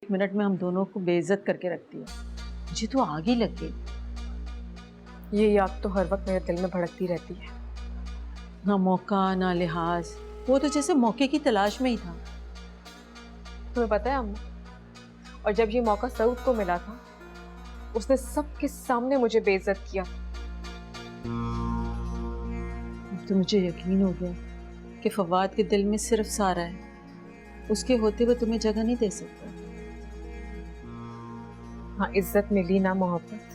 एक मिनट में हम दोनों को बेइज्जत करके रखती है। मुझे तो आग ही लग गई। ये याद तो हर वक्त मेरे दिल में भड़कती रहती है। ना मौका ना लिहाज, वो तो जैसे मौके की तलाश में ही था। तुम्हें पता है अम्मा, और जब ये मौका सऊद को मिला था, उसने सबके सामने मुझे बेइज्जत किया। अब तो मुझे यकीन हो गया कि फवाद के दिल में सिर्फ सारा है, उसके होते हुए तुम्हें जगह नहीं दे सकता। हाँ, इज्जत मिली ना मोहब्बत,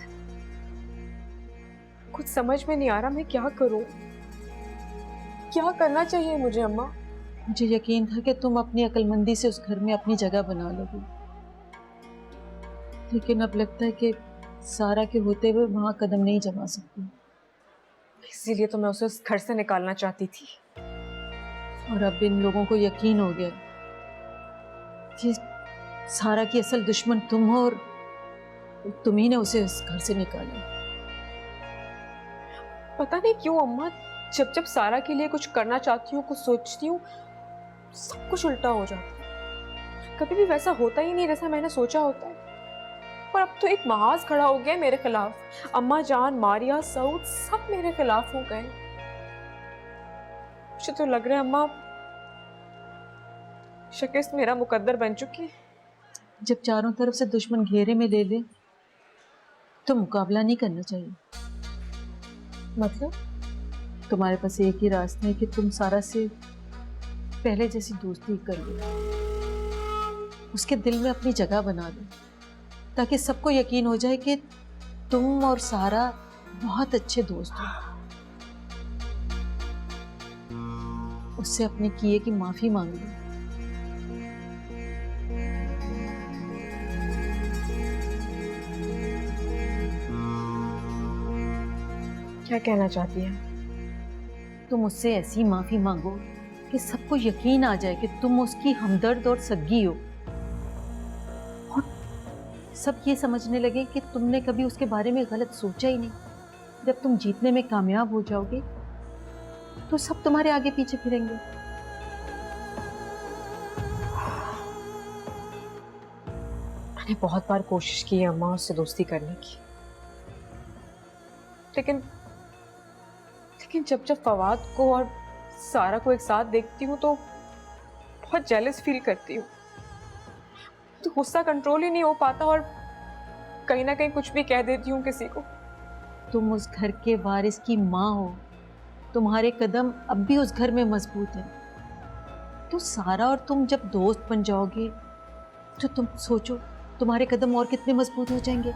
कुछ समझ में नहीं आ रहा मैं क्या करूं। क्या करना चाहिए मुझे अम्मा? मुझे यकीन था कि तुम अपनी अक्लमंदी से उस घर में अपनी जगह बना लोगी, लेकिन अब लगता है कि सारा के होते हुए वहां कदम नहीं जमा सकती। इसीलिए तो मैं उसे उस घर से निकालना चाहती थी। और अब इन लोगों को यकीन हो गया कि सारा की असल दुश्मन तुम हो और तुम ही ने उसे उस घर से निकाला। पता नहीं क्यों अम्मा, जब जब सारा के लिए कुछ करना चाहती हूँ, कुछ सोचती हूँ, सब कुछ उल्टा हो जाता है। कभी भी वैसा होता ही नहीं जैसा मैंने सोचा होता है। पर अब तो एक महाज खड़ा हो गया मेरे खिलाफ। अम्मा जान, मारिया, सऊद सब मेरे खिलाफ हो गए। मुझे तो लग रहा है अम्मा, शिकस्त मेरा मुकद्दर बन चुकी है। जब चारों तरफ से दुश्मन घेरे में ले ले तो मुकाबला नहीं करना चाहिए। मतलब? तुम्हारे पास एक ही रास्ता है कि तुम सारा से पहले जैसी दोस्ती कर लो, उसके दिल में अपनी जगह बना लो, ताकि सबको यकीन हो जाए कि तुम और सारा बहुत अच्छे दोस्त हो। उससे अपने किए की माफी मांग लो। क्या कहना चाहती है? तुम उससे ऐसी माफी मांगो कि सबको यकीन आ जाए कि तुम उसकी हमदर्द और सगी हो, और सब ये समझने लगे कि तुमने कभी उसके बारे में गलत सोचा ही नहीं। जब तुम जीतने में कामयाब हो जाओगे तो सब तुम्हारे आगे पीछे फिरेंगे। मैंने बहुत बार कोशिश की है अम्मा उससे दोस्ती करने की, लेकिन जब जब फवाद को और सारा को एक साथ देखती हूँ तो बहुत जेलस फील करती हूँ। तो गुस्सा कंट्रोल ही नहीं हो पाता और कहीं ना कहीं कुछ भी कह देती हूँ किसी को। तुम उस घर के वारिस की माँ हो, तुम्हारे कदम अब भी उस घर में मजबूत हैं। तो सारा और तुम जब दोस्त बन जाओगे तो तुम सोचो तुम्हारे कदम और कितने मजबूत हो जाएंगे।